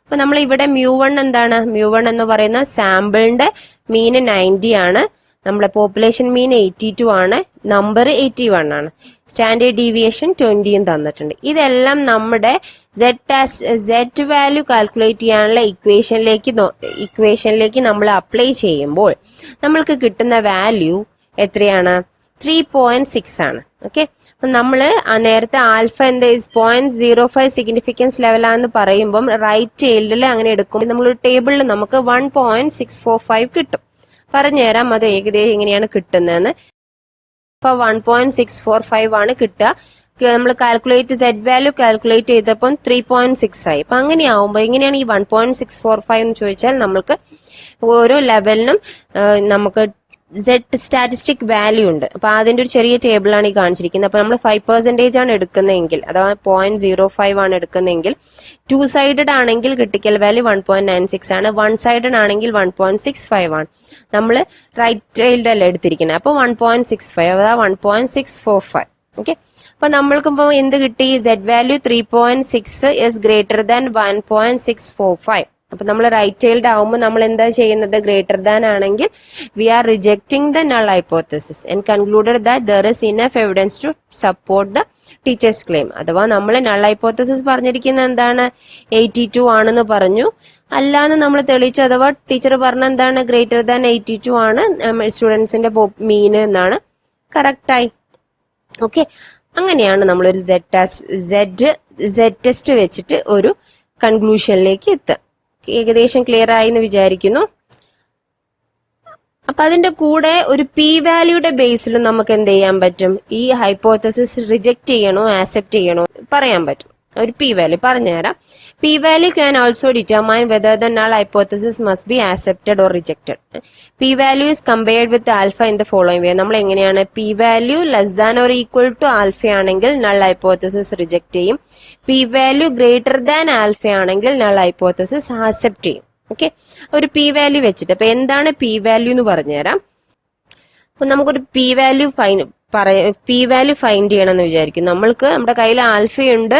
അപ്പൊ നമ്മൾ ഇവിടെ മ്യൂ1 എന്താണ്, മ്യൂ1 എന്ന് പറയുന്ന സാമ്പിളിന്റെ മീൻ 90 ആണ്, നമ്മുടെ പോപ്പുലേഷൻ മീൻ 82 ആണ്, നമ്പർ 81 ആണ്, സ്റ്റാൻഡേർഡ് ഡീവിയേഷൻ 20 തന്നിട്ടുണ്ട്. ഇതെല്ലാം നമ്മുടെ സെറ്റ് വാല്യൂ കാൽക്കുലേറ്റ് ചെയ്യാനുള്ള ഇക്വേഷനിലേക്ക് നമ്മൾ അപ്ലൈ ചെയ്യുമ്പോൾ നമ്മൾക്ക് കിട്ടുന്ന വാല്യൂ എത്രയാണ്, 3.6 ആണ്. ഓക്കെ, അപ്പൊ നമ്മള് നേരത്തെ ആൽഫ എന്താ 0.05 സിഗ്നിഫിക്കൻസ് ലെവലാന്ന് പറയുമ്പോൾ റൈറ്റ് ടൈലിൽ അങ്ങനെ എടുക്കുമ്പോൾ നമ്മളൊരു ടേബിളിൽ നമുക്ക് 1.645 കിട്ടും. പറഞ്ഞുതരാം അത് ഏകദേശം എങ്ങനെയാണ് കിട്ടുന്നതെന്ന്. ഇപ്പൊ 1.645 ആണ് കിട്ടുക. നമ്മൾ കാൽക്കുലേറ്റ് സെറ്റ് വാല്യൂ കാൽക്കുലേറ്റ് ചെയ്തപ്പോൾ 3.6 ആയി. അപ്പൊ അങ്ങനെയാവുമ്പോൾ എങ്ങനെയാണ് ഈ 1.645 എന്ന് ചോദിച്ചാൽ നമ്മൾക്ക് ഓരോ ലെവലിനും നമുക്ക് സെറ്റ് സ്റ്റാറ്റിസ്റ്റിക് വാല്യൂ ഉണ്ട്. അപ്പൊ അതിന്റെ ഒരു ചെറിയ ടേബിളാണ് ഈ കാണിച്ചിരിക്കുന്നത്. അപ്പൊ നമ്മൾ 5% ആണ് എടുക്കുന്നതെങ്കിൽ, അഥവാ 0.05 ആണ് എടുക്കുന്നതെങ്കിൽ, 2 സൈഡഡ് ആണെങ്കിൽ ക്രിട്ടിക്കൽ വാല്യൂ 1.96 ആണ്, 1 സൈഡഡ് ആണെങ്കിൽ 1.65 ആണ്. നമ്മൾ റൈറ്റ് സൈഡിലല്ല എടുത്തിരിക്കുന്നത്. അപ്പൊ 1.65 അഥവാ 1.645. ഓക്കെ, അപ്പൊ നമ്മൾക്കിപ്പോ എന്ത് കിട്ടി, Z value 3.6 is greater than 1.645. അപ്പൊ നമ്മൾ റൈറ്റ് സൈഡ് ആവുമ്പോൾ നമ്മൾ എന്താ ചെയ്യുന്നത്, ഗ്രേറ്റർ ദാൻ ആണെങ്കിൽ we are rejecting the null hypothesis and concluded that there is enough evidence to support the teacher's claim. അഥവാ നമ്മൾ നൾ ഹൈപ്പോത്തസിസ് പറഞ്ഞിരിക്കുന്നത് എന്താണ്, 82 ആണെന്ന് പറഞ്ഞു, അല്ലാന്ന് നമ്മൾ തെളിയിച്ചു. അഥവാ ടീച്ചർ പറഞ്ഞ എന്താണ്, ഗ്രേറ്റർ ദാൻ 82 ആണ് സ്റ്റുഡൻസിന്റെ മീൻ എന്നാണ്, കറക്റ്റായി. ഓക്കെ, അങ്ങനെയാണ് നമ്മളൊരു സെഡ് ടെസ്റ്റ് വെച്ചിട്ട് ഒരു കൺക്ലൂഷനിലേക്ക് എത്തുക. ഏകദേശം ക്ലിയർ ആയി എന്ന് വിചാരിക്കുന്നു. അപ്പൊ അതിന്റെ കൂടെ ഒരു പി വാല്യൂയുടെ ബേസിലും നമുക്ക് എന്ത് ചെയ്യാൻ പറ്റും, ഈ ഹൈപ്പോത്തസിസ് റിജക്ട് ചെയ്യണോ ആക്സെപ്റ്റ് ചെയ്യണോ പറയാൻ പറ്റും. ഒരു പി വാല്യൂ പറഞ്ഞുതരാം. P value can also determine whether the null hypothesis must be accepted or rejected. P value is compared with alpha in the following way. നമ്മൾ എങ്ങനെയാണ്, P value less than or equal to alpha ആണെങ്കിൽ നൾ ഹൈപ്പോത്തസിസ് റിജക്ട് ചെയ്യും, P value greater than alpha ആണെങ്കിൽ നൾ ഹൈപ്പോത്തസിസ് ആക്സെപ്റ്റ് ചെയ്യും. ഓക്കെ, ഒരു പി വാല്യൂ വെച്ചിട്ട്. അപ്പൊ എന്താണ് പി വാല്യൂ എന്ന് പറഞ്ഞുതരാം. അപ്പൊ നമുക്കൊരു പി വാല്യൂ ഫൈൻഡ് ചെയ്യണം എന്ന് വിചാരിക്കും. നമ്മൾക്ക് നമ്മുടെ കയ്യിൽ ആൽഫയുണ്ട്,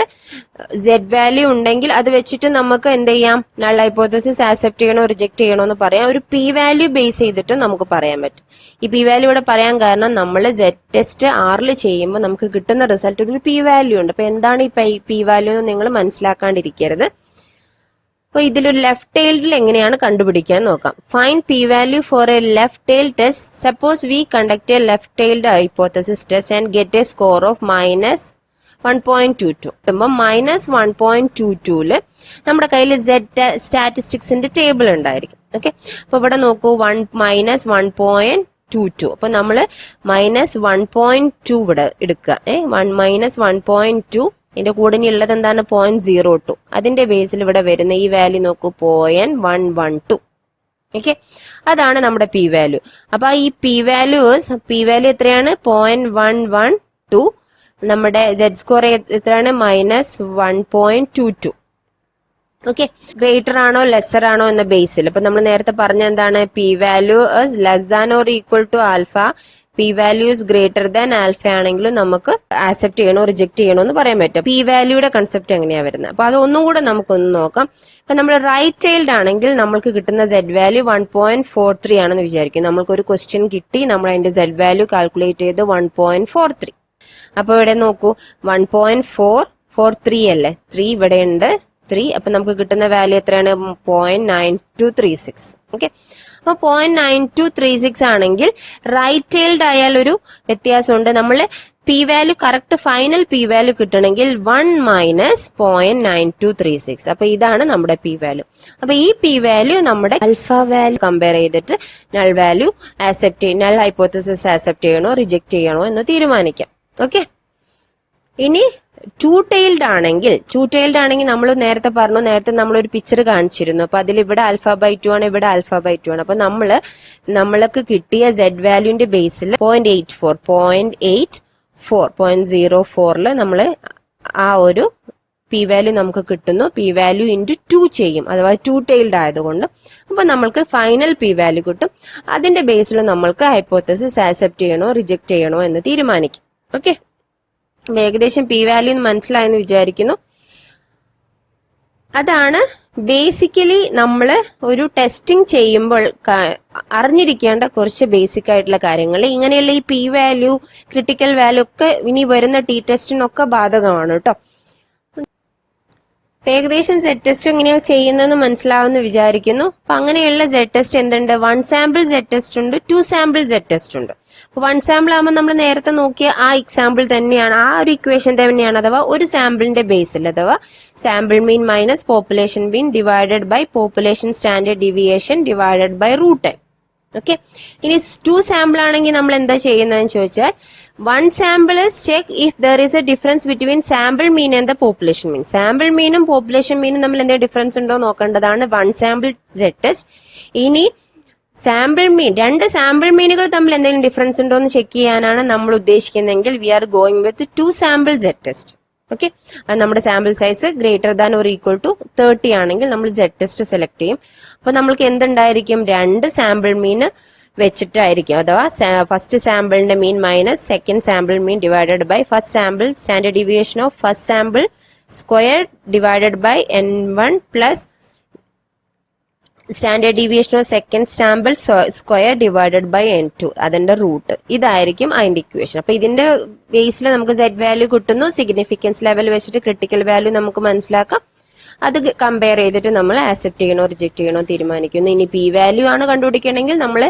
സെഡ് വാല്യൂ ഉണ്ടെങ്കിൽ അത് വെച്ചിട്ട് നമുക്ക് എന്ത് ചെയ്യാം, നൾ ഹൈപ്പോത്തസിസ് ആക്സെപ്റ്റ് ചെയ്യണോ റിജക്ട് ചെയ്യണോ എന്ന് പറയാം. ഒരു പി വാല്യൂ ബേസ് ചെയ്തിട്ട് നമുക്ക് പറയാൻ പറ്റും. ഈ പി വാല്യൂ ഇവിടെ പറയാൻ കാരണം നമ്മൾ സെഡ് ടെസ്റ്റ് 6 ചെയ്യുമ്പോൾ നമുക്ക് കിട്ടുന്ന റിസൾട്ട് ഒരു പി വാല്യൂ ഉണ്ട്. അപ്പൊ എന്താണ് ഈ പി വാല്യൂ എന്ന് നിങ്ങൾ മനസ്സിലാക്കാണ്ടിരിക്കരുത്. അപ്പൊ ഇതിലൊരു ലെഫ്റ്റ് ടൈൽഡിൽ എങ്ങനെയാണ് കണ്ടുപിടിക്കാൻ നോക്കാം. Find P value for a left tail test. Suppose we conduct a left tailed hypothesis test and get a score of -1.22. കിട്ടുമ്പോൾ -1.22 നമ്മുടെ കയ്യിൽ സ്റ്റാറ്റിസ്റ്റിക്സിന്റെ ടേബിൾ ഉണ്ടായിരിക്കും. ഓക്കെ, അപ്പൊ ഇവിടെ നോക്കൂ, -1.22. അപ്പൊ നമ്മള് -1.2 ഇവിടെ എടുക്കുക. -1.2 ഇതിന്റെ കൂടെ ഉള്ളത് എന്താണ്, 0.02. അതിന്റെ ബേസിൽ ഇവിടെ വരുന്ന ഈ വാല്യൂ നോക്കൂ, 0.112. ഓക്കെ, അതാണ് നമ്മുടെ പി വാല്യൂ. അപ്പൊ ഈ പി വാല്യൂ എത്രയാണ്, 0.112. നമ്മുടെ സെഡ് സ്കോർ എത്രയാണ്, -1.22. ഓക്കെ, ഗ്രേറ്റർ ആണോ ലെസർ ആണോ എന്ന ബേസിൽ. ഇപ്പൊ നമ്മൾ നേരത്തെ പറഞ്ഞ എന്താണ്, P value is less than or equal to alpha, P value is greater than alpha ആണെങ്കിലും നമുക്ക് ആക്സെപ്റ്റ് ചെയ്യണോ റിജക്ട് ചെയ്യണോ എന്ന് പറയാൻ പറ്റും. പി വാല്യൂയുടെ കൺസെപ്റ്റ് എങ്ങനെയാ വരുന്നത്, അപ്പൊ അതൊന്നും കൂടെ നമുക്കൊന്ന് നോക്കാം. ഇപ്പൊ നമ്മൾ റൈറ്റ് ചൈൽഡ് ആണെങ്കിൽ നമ്മൾക്ക് കിട്ടുന്ന സെഡ് വാല്യൂ 1.43 ആണെന്ന് വിചാരിക്കും. നമ്മൾക്ക് ഒരു ക്വസ്റ്റ്യൻ കിട്ടി, നമ്മൾ അതിന്റെ സെഡ് വാല്യൂ കാൽക്കുലേറ്റ് ചെയ്ത് 1.43. അപ്പൊ ഇവിടെ നോക്കൂ, 1.443 അല്ലേ, 3 ഇവിടെ ഉണ്ട്, 3. അപ്പൊ നമുക്ക് കിട്ടുന്ന വാല്യൂ എത്രയാണ്, 0.9236. ഓക്കെ, അപ്പൊ 0.9236 ആണെങ്കിൽ റൈറ്റ് ചൈൽഡ് ആയാൽ ഒരു വ്യത്യാസമുണ്ട്. നമ്മൾ P value correct final P value കിട്ടണമെങ്കിൽ 1 മൈനസ് 0.9236. അപ്പൊ ഇതാണ് നമ്മുടെ പി വാല്യൂ. അപ്പൊ ഈ പി വാല്യൂ നമ്മുടെ ആൽഫ വാല്യൂ കമ്പയർ ചെയ്തിട്ട് null value null hypothesis accept ചെയ്യണോ റിജക്ട് ചെയ്യണോ എന്ന് തീരുമാനിക്കാം. ഓക്കെ, ഇനി ടു ടൈൽഡ് ആണെങ്കിൽ നമ്മൾ നേരത്തെ പറഞ്ഞു, നേരത്തെ നമ്മൾ ഒരു പിക്ചർ കാണിച്ചിരുന്നു. അപ്പൊ അതിൽ ഇവിടെ ആൽഫ ബൈ 2 ആണ്, ഇവിടെ ആൽഫ ബൈ 2 ആണ്. അപ്പൊ നമ്മൾക്ക് കിട്ടിയ സെഡ് വാല്യൂന്റെ ബേസിൽ 0.04 നമ്മള് ആ ഒരു പി വാല്യൂ നമുക്ക് കിട്ടുന്നു. പി വാല്യൂ ഇൻറ്റു 2 ചെയ്യും, അഥവാ ടു ടൈൽഡ് ആയതുകൊണ്ട്. അപ്പൊ നമ്മൾക്ക് ഫൈനൽ പി വാല്യൂ കിട്ടും. അതിന്റെ ബേസിൽ നമ്മൾക്ക് ഹൈപ്പോത്തസിസ് ആക്സെപ്റ്റ് ചെയ്യണോ റിജക്ട് ചെയ്യണോ എന്ന് തീരുമാനിക്കും. ഓക്കെ, ഏകദേശം പി വാല്യൂ മനസ്സിലായെന്ന് വിചാരിക്കുന്നു. അതാണ് ബേസിക്കലി നമ്മൾ ഒരു ടെസ്റ്റിംഗ് ചെയ്യുമ്പോൾ അറിഞ്ഞിരിക്കേണ്ട കുറച്ച് ബേസിക് ആയിട്ടുള്ള കാര്യങ്ങൾ. ഇങ്ങനെയുള്ള ഈ പി വാല്യൂ, ക്രിട്ടിക്കൽ വാല്യൂ ഒക്കെ ഇനി വരുന്ന ടി ടെസ്റ്റിനൊക്കെ ബാധകമാണ് കേട്ടോ. ഏകദേശം സെറ്റ് ടെസ്റ്റ് എങ്ങനെയാ ചെയ്യുന്നതെന്ന് മനസ്സിലാവുമെന്ന് വിചാരിക്കുന്നു. അപ്പൊ അങ്ങനെയുള്ള സെറ്റ് ടെസ്റ്റ് എന്തുണ്ട്, 1 സാമ്പിൾ സെറ്റ് ടെസ്റ്റ് ഉണ്ട്, 2 സാമ്പിൾ സെറ്റ് ടെസ്റ്റ് ഉണ്ട്. അപ്പൊ 1 സാമ്പിൾ ആകുമ്പോൾ നമ്മൾ നേരത്തെ നോക്കിയ ആ എക്സാമ്പിൾ തന്നെയാണ്, ആ ഒരു ഇക്വേഷൻ തന്നെയാണ്. അഥവാ ഒരു സാമ്പിളിന്റെ ബേസിൽ, അഥവാ sample mean minus population mean divided by population standard deviation divided by root n. Okay, ഇനി 2 സാമ്പിൾ ആണെങ്കിൽ നമ്മൾ എന്താ ചെയ്യുന്നതെന്ന് ചോദിച്ചാൽ, 1 sample is check if there is a difference between sample mean and the population mean. Sample മീനും പോപ്പുലേഷൻ മീനും തമ്മിൽ എന്തെങ്കിലും ഡിഫറൻസ് ഉണ്ടോ നോക്കേണ്ടതാണ് 1 സാമ്പിൾ സെറ്റ് ടെസ്റ്റ്. ഇനി സാമ്പിൾ മീൻ, 2 സാമ്പിൾ മീനുകൾ തമ്മിൽ എന്തെങ്കിലും ഡിഫറൻസ് ഉണ്ടോ എന്ന് ചെക്ക് ചെയ്യാനാണ് നമ്മൾ ഉദ്ദേശിക്കുന്നതെങ്കിൽ we are going with 2 sample set test. Okay, അത് നമ്മുടെ sample size greater than or equal to 30 ആണെങ്കിൽ നമ്മൾ സെറ്റ് ടെസ്റ്റ് സെലക്ട് ചെയ്യും. അപ്പൊ നമ്മൾക്ക് എന്തുണ്ടായിരിക്കും, 2 സാമ്പിൾ മീൻ വെച്ചിട്ടായിരിക്കും, അഥവാ ഫസ്റ്റ് സാമ്പിളിന്റെ mean minus second sample mean divided by first sample standard deviation of first sample square divided by n1 plus standard deviation of second sample square divided by n2, അതിന്റെ റൂട്ട്. ഇതായിരിക്കും അതിന്റെ ഇക്വേഷൻ. അപ്പൊ ഇതിന്റെ ബേസിൽ നമുക്ക് സെഡ് വാല്യൂ കിട്ടുന്നു. സിഗ്നിഫിക്കൻസ് ലെവൽ വെച്ചിട്ട് ക്രിട്ടിക്കൽ വാല്യൂ നമുക്ക് മനസ്സിലാക്കാം. അത് കമ്പയർ ചെയ്തിട്ട് നമ്മൾ ആക്സെപ്റ്റ് ചെയ്യണോ റിജക്ട് ചെയ്യണോ തീരുമാനിക്കുന്നു. ഇനി പി വാല്യൂ ആണ് കണ്ടുപിടിക്കണമെങ്കിൽ നമ്മൾ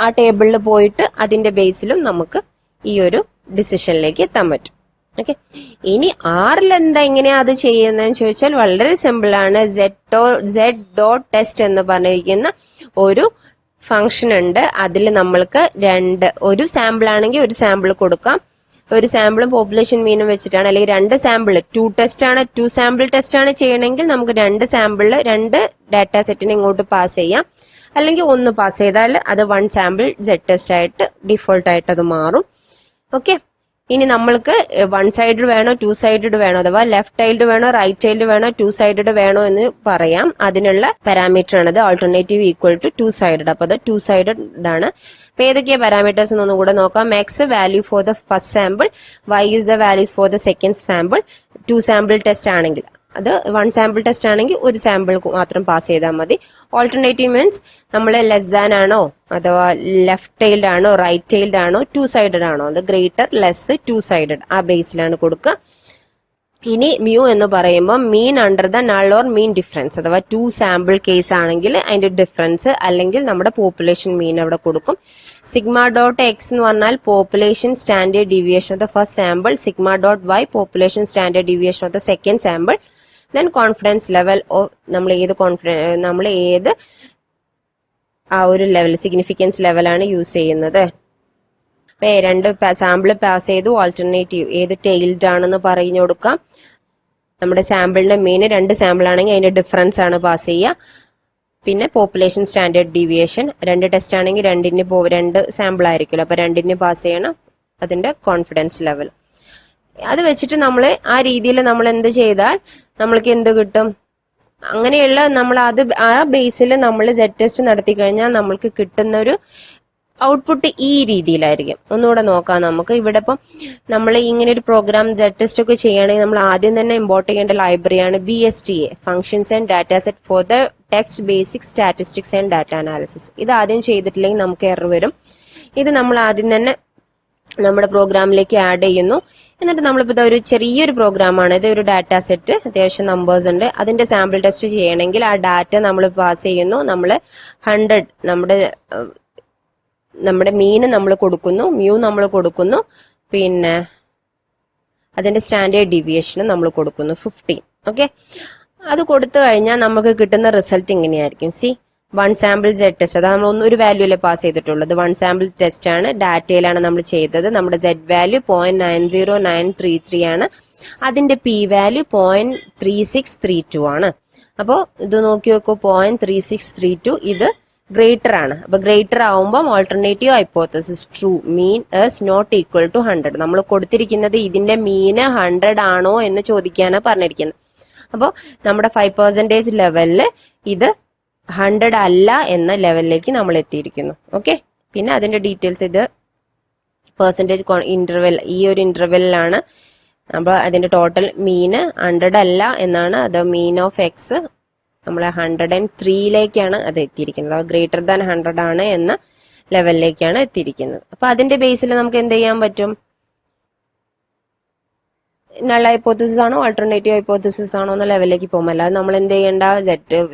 ആ ടേബിളിൽ പോയിട്ട് അതിന്റെ ബേസിലും നമുക്ക് ഈ ഒരു ഡിസിഷനിലേക്ക് എത്താൻ പറ്റും. ഓക്കെ, ഇനി ആറിൽ എന്താ എങ്ങനെയാ അത് ചെയ്യുന്നതെന്ന് ചോദിച്ചാൽ വളരെ സിമ്പിൾ ആണ്. സെഡ് ഡോട്ട് ടെസ്റ്റ് എന്ന് പറഞ്ഞിരിക്കുന്ന ഒരു ഫംഗ്ഷൻ ഉണ്ട്. അതിൽ നമ്മൾക്ക് ഒരു സാമ്പിൾ ആണെങ്കിൽ ഒരു സാമ്പിൾ കൊടുക്കാം. ഒരു സാമ്പിളും പോപ്പുലേഷൻ മീനും വെച്ചിട്ടാണ്, അല്ലെങ്കിൽ 2 സാമ്പിൾ 2 സാമ്പിൾ ടെസ്റ്റ് ആണ് ചെയ്യണമെങ്കിൽ നമുക്ക് 2 സാമ്പിളിൽ 2 ഡാറ്റ സെറ്റിനെ ഇങ്ങോട്ട് പാസ് ചെയ്യാം. അല്ലെങ്കിൽ 1 പാസ് ചെയ്താൽ അത് 1 സാമ്പിൾ സെറ്റ് ടെസ്റ്റ് ആയിട്ട് ഡിഫോൾട്ട് ആയിട്ട് അത് മാറും. ഓക്കെ, ഇനി നമ്മൾക്ക് 1 സൈഡഡ് വേണോ 2 സൈഡഡ് വേണോ, അഥവാ ലെഫ്റ്റ് ചൈൽഡ് വേണോ റൈറ്റ് ചൈൽഡ് വേണോ 2 സൈഡഡ് വേണോ എന്ന് പറയാം. അതിനുള്ള പാരാമീറ്റർ ആണത് ആൾട്ടർനേറ്റീവ് ഈക്വൽ ടു 2 സൈഡഡ്. അപ്പൊ അത് 2 സൈഡഡ് ഇതാണ്. അപ്പൊ ഏതൊക്കെയാ പാരാമീറ്റേഴ്സ് എന്നൊന്നും കൂടെ നോക്കാം. X value for the first sample, Y is the values for the second sample. 2 sample test ആണെങ്കിൽ, അത് 1 സാമ്പിൾ ടെസ്റ്റ് ആണെങ്കിൽ ഒരു സാമ്പിൾ മാത്രം പാസ് ചെയ്താൽ മതി. ഓൾട്ടർനേറ്റീവ് മീൻസ് നമ്മൾ ലെസ് ദാൻ ആണോ, അഥവാ ലെഫ്റ്റ് ടൈൽഡ് ആണോ റൈറ്റ് ടൈൽഡ് ആണോ 2 സൈഡഡ് ആണോ, അത് ഗ്രേറ്റർ ലെസ് 2 സൈഡഡ് ആ ബേസിലാണ് കൊടുക്കുക. ഇനി മ്യൂ എന്ന് പറയുമ്പോൾ mean under the null or mean difference, അഥവാ 2 സാമ്പിൾ കേസ് ആണെങ്കിൽ അതിന്റെ ഡിഫറൻസ്, അല്ലെങ്കിൽ നമ്മുടെ പോപ്പുലേഷൻ മീൻ അവിടെ കൊടുക്കും. സിഗ്മ ഡോട്ട് എക്സ് എന്ന് പറഞ്ഞാൽ population standard deviation of the first sample, sigma dot Y population standard deviation of the second sample. Then confidence level of നമ്മൾ ഏത് ആ ഒരു ലെവൽ സിഗ്നിഫിക്കൻസ് ലെവലാണ് യൂസ് ചെയ്യുന്നത്. അപ്പൊ 2 സാമ്പിൾ പാസ് ചെയ്തു, ഓൾട്ടർനേറ്റീവ് ഏത് ടൈൽഡ് ആണെന്ന് പറഞ്ഞു കൊടുക്കാം. നമ്മുടെ സാമ്പിളിന്റെ മെയിൻ 2 സാമ്പിൾ ആണെങ്കിൽ അതിന്റെ ഡിഫറൻസ് ആണ് പാസ് ചെയ്യുക. പിന്നെ പോപ്പുലേഷൻ സ്റ്റാൻഡേർഡ് ഡീവിയേഷൻ 2 ടെസ്റ്റ് ആണെങ്കിൽ 2 സാമ്പിൾ ആയിരിക്കുമല്ലോ, അപ്പൊ 2 പാസ് ചെയ്യണം. അതിന്റെ കോൺഫിഡൻസ് ലെവൽ അത് വെച്ചിട്ട് നമ്മൾ ആ രീതിയിൽ നമ്മൾ എന്ത് ചെയ്താൽ നമ്മൾക്ക് എന്ത് കിട്ടും, അങ്ങനെയുള്ള നമ്മൾ അത് ആ ബേസിൽ നമ്മൾ Z ടെസ്റ്റ് നടത്തി കഴിഞ്ഞാൽ നമ്മൾക്ക് കിട്ടുന്ന ഒരു ഔട്ട്പുട്ട് ഈ രീതിയിലായിരിക്കും. ഒന്നുകൂടെ നോക്കാം നമുക്ക്. ഇവിടെ ഇപ്പം നമ്മൾ ഇങ്ങനെ ഒരു പ്രോഗ്രാം Z ടെസ്റ്റ് ഒക്കെ ചെയ്യുകയാണെങ്കിൽ നമ്മൾ ആദ്യം തന്നെ ഇമ്പോർട്ട് ചെയ്യേണ്ട ലൈബ്രറിയാണ് BSTA, functions and data set for the text basic statistics and data analysis. ഇത് ആദ്യം ചെയ്തിട്ടില്ലെങ്കിൽ നമുക്ക് എറർ വരും. ഇത് നമ്മൾ ആദ്യം തന്നെ നമ്മുടെ പ്രോഗ്രാമിലേക്ക് ആഡ് ചെയ്യുന്നു. എന്നിട്ട് നമ്മളിപ്പോൾ ഒരു ചെറിയൊരു പ്രോഗ്രാമാണ് ഇത്. ഒരു ഡാറ്റ സെറ്റ്, അത്യാവശ്യം നമ്പേഴ്സ് ഉണ്ട്. അതിന്റെ സാമ്പിൾ ടെസ്റ്റ് ചെയ്യണമെങ്കിൽ ആ ഡാറ്റ നമ്മൾ പാസ് ചെയ്യുന്നു. നമ്മൾ 100 നമ്മുടെ മീന് നമ്മൾ കൊടുക്കുന്നു, മ്യൂ നമ്മൾ കൊടുക്കുന്നു, പിന്നെ അതിന്റെ സ്റ്റാൻഡേർഡ് ഡീവിയേഷനും നമ്മൾ കൊടുക്കുന്നു 15. ഓക്കെ, അത് കൊടുത്തു കഴിഞ്ഞാൽ നമുക്ക് കിട്ടുന്ന റിസൾട്ട് ഇങ്ങനെയായിരിക്കും. C, 1 sample Z test. അതാണ് നമ്മൾ ഒരു വാല്യൂല്ലേ പാസ് ചെയ്തിട്ടുള്ളത്. 1 സാമ്പിൾ ടെസ്റ്റ് ആണ്, ഡാറ്റയിലാണ് നമ്മൾ ചെയ്തത്. നമ്മുടെ Z വാല്യൂ 0.90933 ആണ്. അതിന്റെ P വാല്യൂ 0.3632 ആണ്. അപ്പോൾ ഇത് നോക്കി നോക്കൂ, 0.3632 ഇത് ഗ്രേറ്റർ ആണ്. അപ്പൊ ഗ്രേറ്റർ ആവുമ്പോൾ alternative hypothesis true, mean is not equal to 100. നമ്മൾ കൊടുത്തിരിക്കുന്നത് ഇതിന്റെ മീന് 100 ആണോ എന്ന് ചോദിക്കാനാണ് പറഞ്ഞിരിക്കുന്നത്. അപ്പോൾ നമ്മുടെ 5% ലെവലില് ഇത് 100 അല്ല എന്ന ലെവലിലേക്ക് നമ്മൾ എത്തിയിരിക്കുന്നു. ഓക്കെ, പിന്നെ അതിന്റെ ഡീറ്റെയിൽസ് ഇത് പെർസെൻറ്റേജ് ഇന്റർവെൽ, ഈ ഒരു ഇന്റർവെല്ലിലാണ് നമ്മൾ അതിന്റെ ടോട്ടൽ മീന് 100 അല്ല എന്നാണ്. അത് മീൻ ഓഫ് എക്സ് നമ്മൾ 103ലേക്കാണ് അത് എത്തിയിരിക്കുന്നത്. ഗ്രേറ്റർ ദാൻ 100 ആണ് എന്ന ലെവലിലേക്കാണ് എത്തിയിരിക്കുന്നത്. അപ്പൊ അതിന്റെ ബേസിൽ നമുക്ക് എന്ത് ചെയ്യാൻ പറ്റും? നൾ ഹൈപ്പോത്തസിസ് ആണോ ആൾട്ടർനേറ്റീവ് ഹൈപ്പോത്തസിസ് ആണോ എന്ന ലെവലിലേക്ക് പോകും. അല്ലാതെ നമ്മൾ എന്ത് ചെയ്യേണ്ട,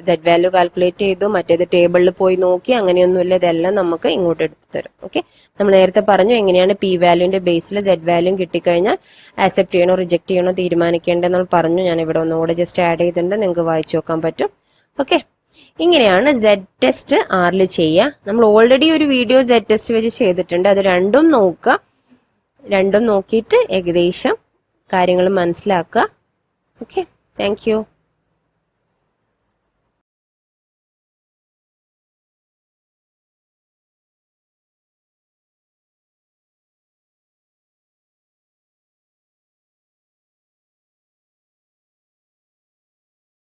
Z വാല്യൂ കാൽക്കുലേറ്റ് ചെയ്തു, മറ്റേത് ടേബിളിൽ പോയി നോക്കി, അങ്ങനെയൊന്നുമില്ല. ഇതെല്ലാം നമുക്ക് ഇങ്ങോട്ട് എടുത്തു തരും. ഓക്കെ, നമ്മൾ നേരത്തെ പറഞ്ഞു എങ്ങനെയാണ് P വാല്യൂന്റെ ബേസിൽ Z വാല്യൂ കിട്ടിക്കഴിഞ്ഞാൽ ആക്സെപ്റ്റ് ചെയ്യണോ റിജക്ട് ചെയ്യണോ തീരുമാനിക്കേണ്ടതെന്ന് പറഞ്ഞു. ഞാൻ ഇവിടെ ഒന്നുകൂടെ ജസ്റ്റ് ആഡ് ചെയ്തിട്ടുണ്ട്, നിങ്ങൾക്ക് വായിച്ചു നോക്കാൻ പറ്റും. ഓക്കെ, ഇങ്ങനെയാണ് Z ടെസ്റ്റ് ആറിൽ ചെയ്യുക. നമ്മൾ ഓൾറെഡി ഒരു വീഡിയോ Z ടെസ്റ്റ് വെച്ച് ചെയ്തിട്ടുണ്ട്. അത് രണ്ടും നോക്കുക. രണ്ടും നോക്കിയിട്ട് ഏകദേശം കാര്യങ്ങൾ മനസ്സിലാക്കുക. Okay, thank you.